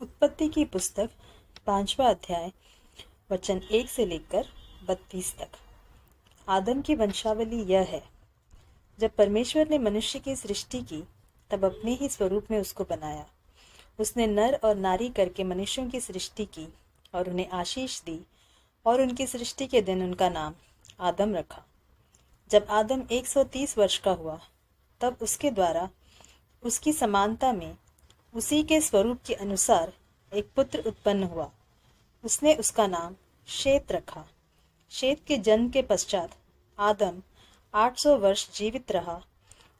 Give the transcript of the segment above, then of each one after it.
उत्पत्ति की पुस्तक 5वां अध्याय वचन 1 से लेकर 32 तक। आदम की वंशावली यह है। जब परमेश्वर ने मनुष्य की सृष्टि की तब अपने ही स्वरूप में उसको बनाया। उसने नर और नारी करके मनुष्यों की सृष्टि की और उन्हें आशीष दी और उनकी सृष्टि के दिन उनका नाम आदम रखा। जब आदम 130 वर्ष का हुआ तब उसके द्वारा उसकी समानता में उसी के स्वरूप के अनुसार एक पुत्र उत्पन्न हुआ। उसने उसका नाम शेत रखा। शेत के जन्म के पश्चात आदम 800 वर्ष जीवित रहा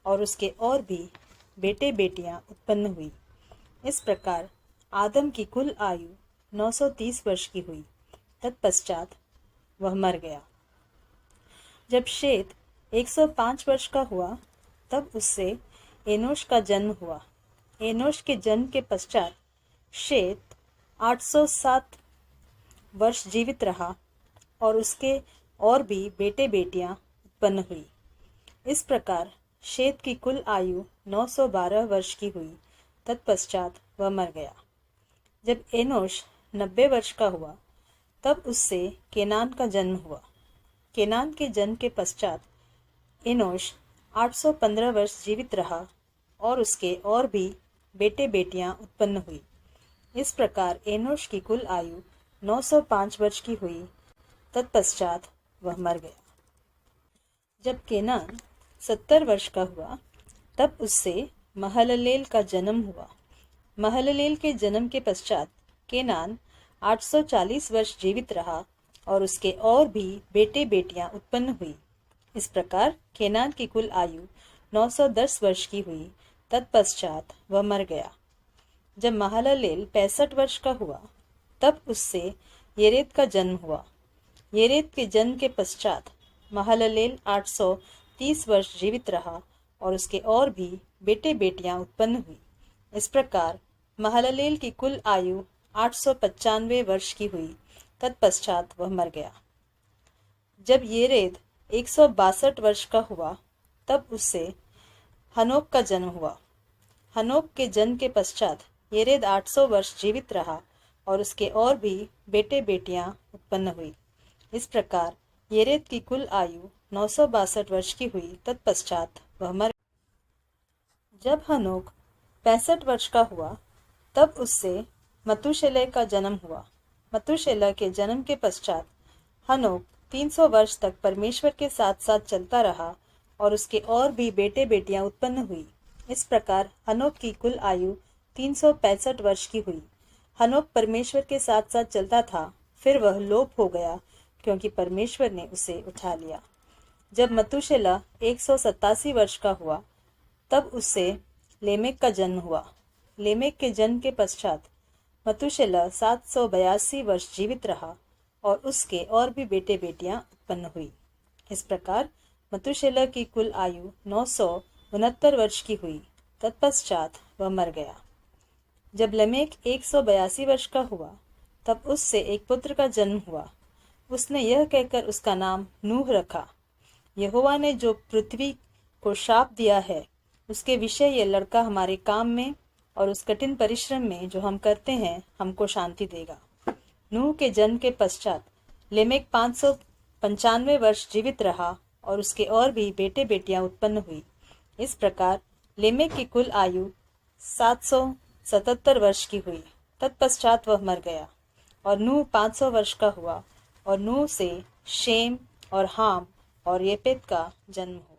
और उसके और भी बेटे बेटियां उत्पन्न हुई। इस प्रकार आदम की कुल आयु 930 वर्ष की हुई। तत्पश्चात वह मर गया। जब शेत 105 वर्ष का हुआ तब उससे एनोश का जन्म हुआ। एनोश के जन्म के पश्चात शेत 807 वर्ष जीवित रहा और उसके और भी बेटे बेटियां उत्पन्न हुई। इस प्रकार शेत की कुल आयु 912 वर्ष की हुई। तत्पश्चात वह मर गया। जब एनोश 90 वर्ष का हुआ तब उससे केनान का जन्म हुआ। केनान के जन्म के पश्चात एनोश 815 वर्ष जीवित रहा और उसके और भी बेटे बेटियां उत्पन्न हुई। इस प्रकार एनोश की कुल आयु 905 वर्ष की हुई। तत्पश्चात वह मर गया। जब केनान 70 वर्ष का हुआ तब उससे महललेल का जन्म हुआ। महललेल के जन्म के पश्चात केनान 840 वर्ष जीवित रहा और उसके और भी बेटे बेटियां उत्पन्न हुई। इस प्रकार केनान की कुल आयु 910 वर्ष की हुई। तत्पश्चात वह मर गया। जब महललेल 65 वर्ष का हुआ तब उससे येरेद का जन्म हुआ। येरेद के जन्म के पश्चात महललेल 830 वर्ष जीवित रहा और उसके और भी बेटे बेटियां उत्पन्न हुई। इस प्रकार महललेल की कुल आयु 895 वर्ष की हुई। तत्पश्चात वह मर गया। जब येरेद 162 वर्ष का हुआ तब उससे हनोक का जन्म हुआ। हनोक के जन्म के पश्चात येरेद 800 वर्ष जीवित रहा और उसके और भी बेटे बेटियां उत्पन्न हुई। इस प्रकार येरेद की कुल आयु 962 वर्ष की हुई। तत्पश्चात वह मर गया। जब हनोक 65 वर्ष का हुआ तब उससे मतूशेलह का जन्म हुआ। मतूशेलह के जन्म के पश्चात हनोक 300 वर्ष तक परमेश्वर के साथ साथ चलता रहा और उसके और भी बेटे बेटियां उत्पन्न हुई। इस प्रकार हनोक की कुल आयु 365 वर्ष की हुई। हनोक परमेश्वर के साथ साथ चलता था, फिर वह लोप हो गया क्योंकि परमेश्वर ने उसे उठा लिया। जब मतूशेलह 187 वर्ष का हुआ तब उससे लेमेक का जन्म हुआ। लेमेक के जन्म के पश्चात मतूशेलह 782 वर्ष जीवित रहा और उसके और भी बेटे बेटियां उत्पन्न हुई। इस प्रकार मतूशेलह की कुल आयु 969 वर्ष की हुई। तत्पश्चात वह मर गया। जब लमेक 182 वर्ष का हुआ तब उससे एक पुत्र का जन्म हुआ। उसने यह कहकर उसका नाम नूह रखा, यहोवा ने जो पृथ्वी को शाप दिया है उसके विषय यह लड़का हमारे काम में और उस कठिन परिश्रम में जो हम करते हैं हमको शांति देगा। नूह के जन्म के पश्चात लेमेक 595 वर्ष जीवित रहा और उसके और भी बेटे बेटियां उत्पन्न हुई। इस प्रकार लेमेक की कुल आयु 777 वर्ष की हुई। तत्पश्चात वह मर गया और नूह 500 वर्ष का हुआ और नूह से शेम और हाम और येपेत का जन्म हुआ।